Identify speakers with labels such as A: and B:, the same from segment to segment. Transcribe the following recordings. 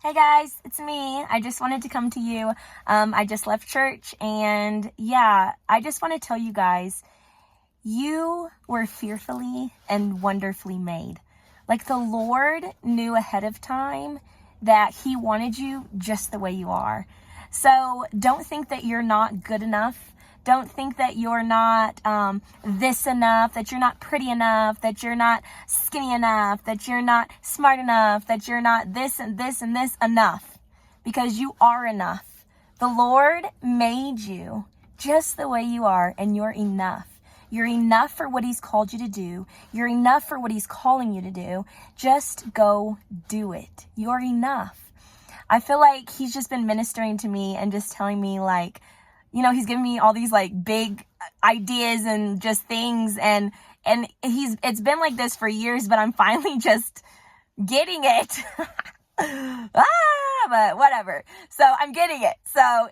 A: Hey guys, it's me. I just wanted to come to you. I just left church and I just want to tell you guys, you were fearfully and wonderfully made. Like the Lord knew ahead of time that He wanted you just the way you are. So don't think that you're not good enough. Don't think that you're not this enough, that you're not pretty enough, that you're not skinny enough, that you're not smart enough, that you're not this and this and this enough. Because you are enough. The Lord made you just the way you are, and you're enough. You're enough for what He's called you to do. You're enough for what He's calling you to do. Just go do it. You're enough. I feel like He's just been ministering to me and just telling me He's giving me all these big ideas and just things and it's been like this for years, but I'm finally just getting it. But whatever. So I'm getting it. So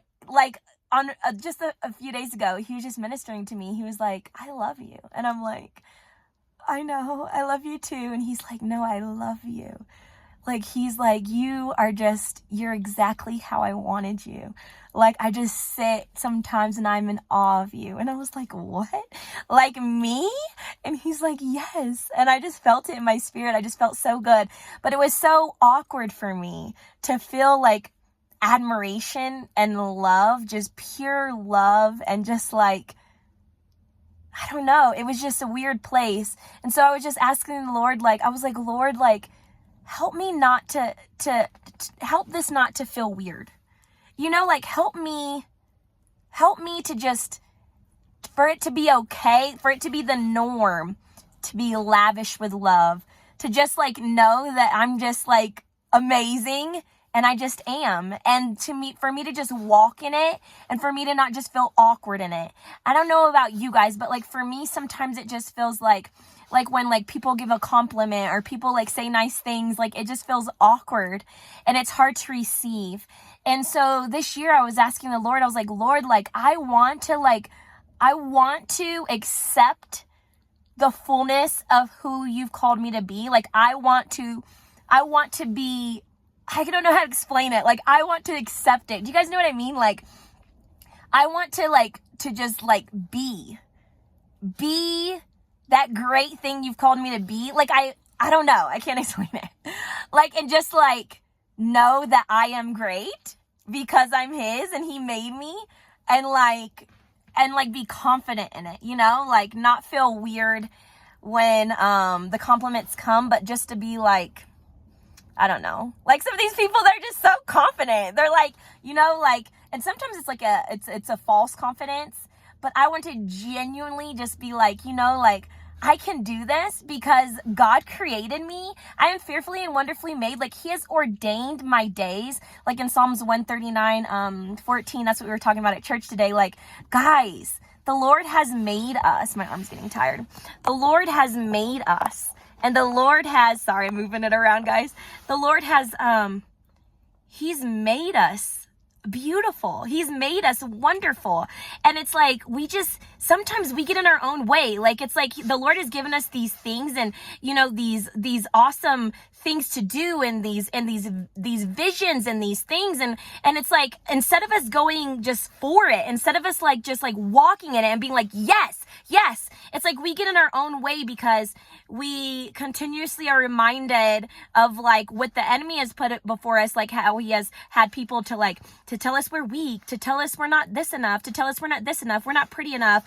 A: on just a few days ago, He was just ministering to me. He was like, I love you. And I'm like, I know, I love you too. And He's like, no, I love you. He's like, you're exactly how I wanted you. I just sit sometimes and I'm in awe of you. And I was like, what? Like me? And He's like, yes. And I just felt it in my spirit. I just felt so good. But it was so awkward for me to feel admiration and love, just pure love. And just I don't know. It was just a weird place. And so I was just asking the Lord, I was like, Lord, help me not to help this not to feel weird. Help me to just, for it to be okay, for it to be the norm, to be lavish with love, to just know that I'm just amazing and I just am. And for me to just walk in it and for me to not just feel awkward in it. I don't know about you guys, but for me, sometimes it just feels like when people give a compliment or people say nice things, it just feels awkward and it's hard to receive. And so this year I was asking the Lord, I was like, Lord, I want to accept the fullness of who You've called me to be. I want to be, I don't know how to explain it. I want to accept it. Do you guys know what I mean? I want to just be that great thing You've called me to be. I don't know. I can't explain it. And just know that I am great because I'm His and He made me, and be confident in it, not feel weird when the compliments come, but just to be I don't know. Some of these people, they're just so confident. They're and sometimes it's it's a false confidence, but I want to genuinely just be I can do this because God created me. I am fearfully and wonderfully made. He has ordained my days. In Psalms 139, 14, that's what we were talking about at church today. Guys, the Lord has made us. My arm's getting tired. The Lord has made us. And the Lord has, sorry, I'm moving it around, guys. The Lord has, He's made us beautiful. He's made us wonderful. And it's sometimes we get in our own way. It's the Lord has given us these things and, these awesome things to do and these visions and these things. And it's instead of us going just for it, instead of us just walking in it and being yes, it's we get in our own way because we continuously are reminded of what the enemy has put it before us, how he has had people to tell us we're weak, to tell us we're not this enough, to tell us we're not this enough, we're not pretty enough,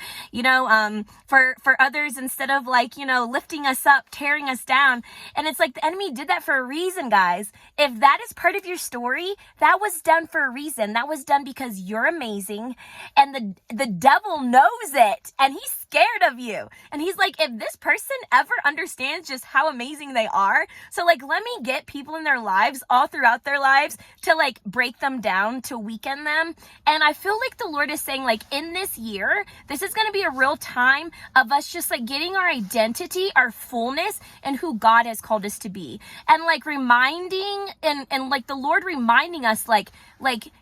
A: for others, instead of lifting us up, tearing us down. And it's the enemy did that for a reason, guys. If that is part of your story, that was done for a reason. That was done because you're amazing and the devil knows it and he's scared of you. And he's if this person ever understands just how amazing they are, so let me get people in their lives all throughout their lives to break them down, to weaken them. And I feel the Lord is saying in this year, this is going to be a real time of us just getting our identity, our fullness, and who God has called us to be. And reminding and the Lord reminding us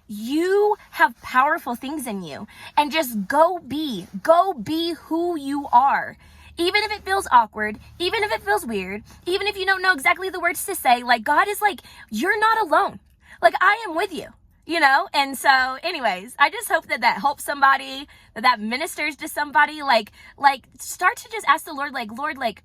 A: you have powerful things in you, and just go be who you are. Even if it feels awkward, even if it feels weird, even if you don't know exactly the words to say, God is you're not alone. Like, I am with you, you know? And so anyways, I just hope that that helps somebody, that that ministers to somebody. Like start to just ask the Lord, like, Lord, like,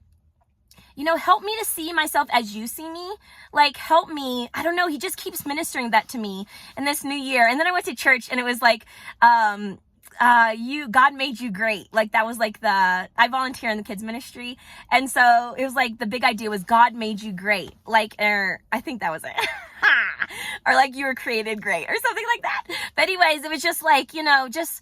A: you know, help me to see myself as you see me. Like, help me. I don't know. He just keeps ministering that to me in this new year. And then I went to church and it was like, God made you great. Like, that was like I volunteer in the kids ministry. And so it was like, the big idea was God made you great. Like, I think that was it. Or like, you were created great or something like that. But anyways, it was just like, you know, just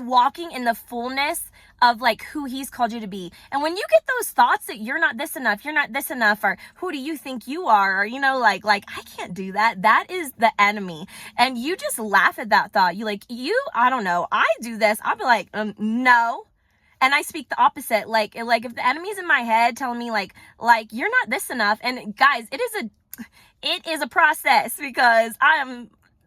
A: walking in the fullness of like who he's called you to be. And when you get those thoughts that you're not this enough, or who do you think you are, or, you know, like I can't do that. That is the enemy. And you just laugh at that thought. I don't know, I do this. I'll be like, no. And I speak the opposite. Like if the enemy's in my head telling me like you're not this enough. And guys, it is a process, because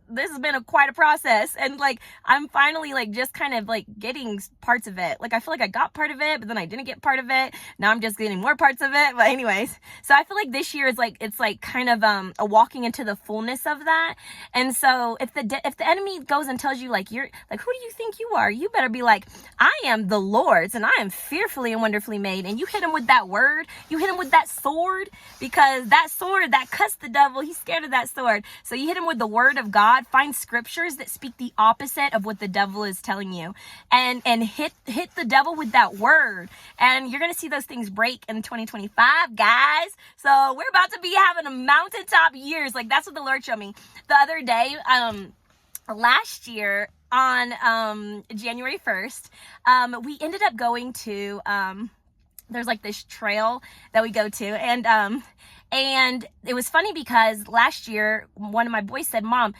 A: this has been quite a process, and like I'm finally like just kind of like getting parts of it. Like, I feel like I got part of it, but then I didn't get part of it. Now I'm just getting more parts of it. But anyways, so I feel like this year is like, it's like kind of a walking into the fullness of that. And so if the enemy goes and tells you like, you're like, who do you think you are? You better be like, I am the Lord's, and I am fearfully and wonderfully made. And you hit him with that word, you hit him with that sword, because that sword that cuts the devil, he's scared of that sword. So you hit him with the word of God. Find scriptures that speak the opposite of what the devil is telling you, and hit the devil with that word, and you're gonna see those things break in 2025, guys. So we're about to be having a mountaintop years. Like, that's what the Lord showed me the other day. Last year on January 1st, we ended up going to there's like this trail that we go to, and it was funny because last year, one of my boys said, Mom,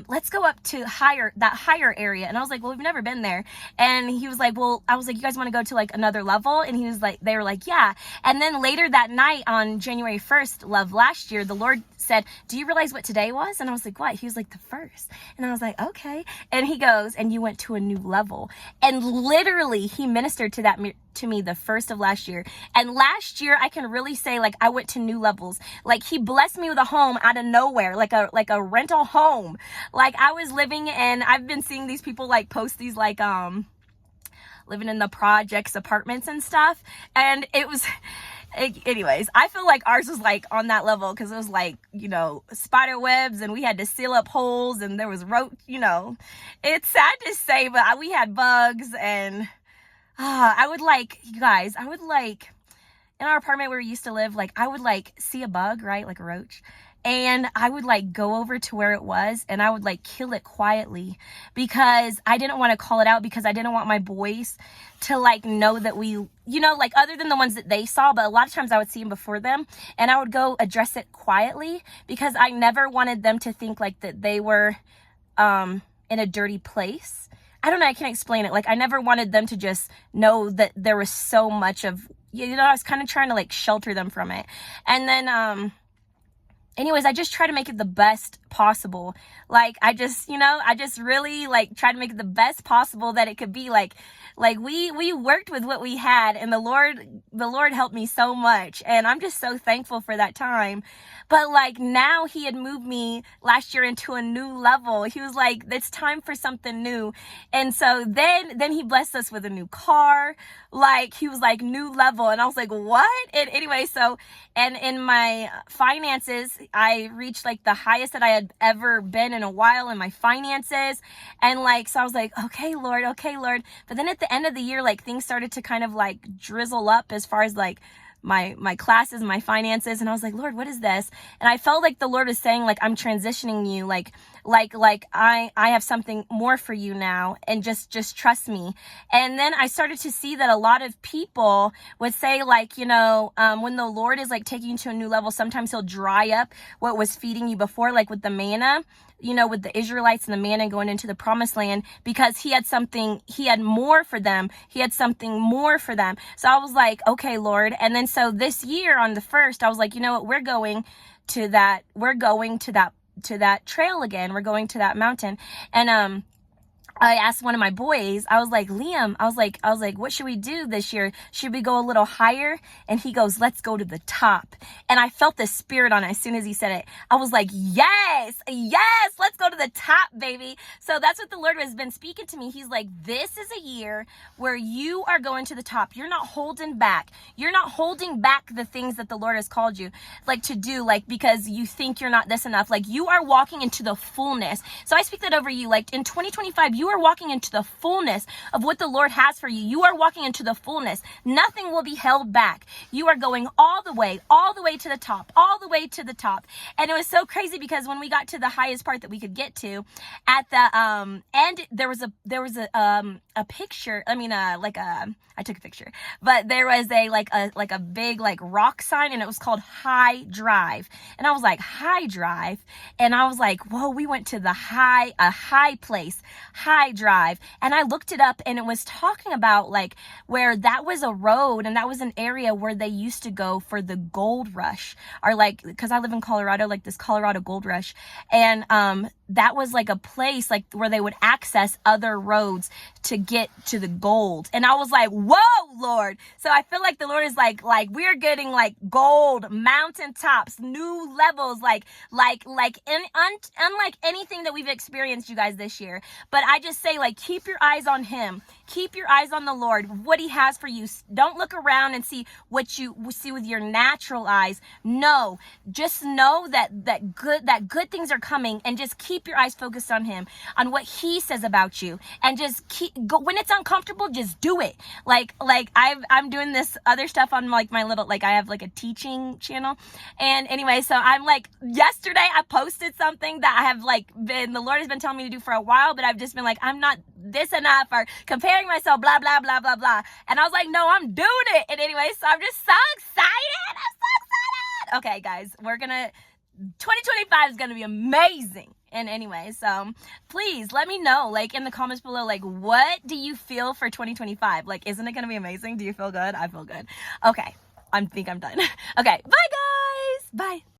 A: let's go up to that higher area. And I was like, well, we've never been there. And he was like, well, I was like, you guys want to go to like another level? And he was like, they were like, yeah. And then later that night on January 1st of last year, the Lord said, do you realize what today was? And I was like, what? He was like, the first. And I was like, okay. And he goes, and you went to a new level. And literally he ministered to me the first of last year. And last year, I can really say like I went to new levels. Like, he blessed me with a home out of nowhere, like a rental home. Like, I was living, and I've been seeing these people like post these like living in the projects apartments and stuff. And anyways, I feel like ours was like on that level, because it was like, you know, spider webs, and we had to seal up holes, and there was you know, it's sad to say, but we had bugs. And I would like, you guys, in our apartment where we used to live, like, I would like see a bug, right? Like a roach. And I would like go over to where it was, and I would like kill it quietly, because I didn't want to call it out, because I didn't want my boys to like know that we, you know, like, other than the ones that they saw, but a lot of times I would see them before them, and I would go address it quietly, because I never wanted them to think like that they were in a dirty place. I don't know, I can't explain it. Like, I never wanted them to just know that there was so much of, you know, I was kind of trying to like shelter them from it. And then anyways, I just try to make it the best possible. Like, I just really like try to make it the best possible that it could be. Like we worked with what we had, and the Lord helped me so much, and I'm just so thankful for that time. But like, now he had moved me last year into a new level. He was like, it's time for something new. And so then he blessed us with a new car. Like, he was like, new level. And I was like, what? And anyway, and in my finances, I reached like the highest that I had ever been in a while in my finances. And like, so I was like, okay, Lord. But then at the end of the year, like, things started to kind of like drizzle up as far as like my classes, my finances. And I was like, Lord, what is this? And I felt like the Lord was saying, like, I'm transitioning you, like I have something more for you now, and just trust me. And then I started to see that a lot of people would say, like, you know, when the Lord is like taking you to a new level, sometimes he'll dry up what was feeding you before, like with the manna, you know, with the Israelites and the manna going into the promised land, because he had more for them. He had something more for them. So I was like, okay, Lord. And then so this year on the 1st, I was like, you know what, we're going to that trail again. We're going to that mountain. And I asked one of my boys, I was like, Liam, I was like, what should we do this year? Should we go a little higher? And he goes, let's go to the top. And I felt the spirit on it as soon as he said it. I was like, yes, let's go to the top, baby. So that's what the Lord has been speaking to me. He's like, this is a year where you are going to the top. You're not holding back. You're not holding back the things that the Lord has called you like to do, like because you think you're not this enough. Like you are walking into the fullness. So I speak that over you. Like in 2025, you are walking into the fullness of what the Lord has for you. You are walking into the fullness. Nothing will be held back. You are going all the way to the top, all the way to the top. And it was so crazy because when we got to the highest part that we could get to at the end, there was a picture. I mean, I took a picture, but there was a big like rock sign, and it was called High Drive. And I was like, High Drive. And I was like, whoa, we went to a high place, High Drive. And I looked it up, and it was talking about like where that was a road, and that was an area where they used to go for the gold rush, or like, cause I live in Colorado, like this Colorado gold rush. And, that was like a place like where they would access other roads to get to the gold. And I was like, whoa, Lord. So I feel like the Lord is like we're getting like gold mountaintops, new levels, unlike anything that we've experienced, you guys, this year. But I just say, like, keep your eyes on him. Keep your eyes on the Lord, what he has for you. Don't look around and see what you see with your natural eyes. No, just know that good things are coming, and just keep your eyes focused on him, on what he says about you, and just go when it's uncomfortable. Just do it. Like I'm doing this other stuff on like my little, like I have like a teaching channel, and anyway, so I'm like, yesterday I posted something that I have like the Lord has been telling me to do for a while, but I've just been like, I'm not this enough, or comparing myself, blah blah blah blah blah. And I was like, no, I'm doing it. And anyway, so I'm just so excited. Okay, guys, 2025 is gonna be amazing. And anyway, so please let me know, like in the comments below, like what do you feel for 2025? Like, isn't it gonna be amazing? Do you feel good? I feel good. Okay, I think I'm done. Okay, bye guys. Bye.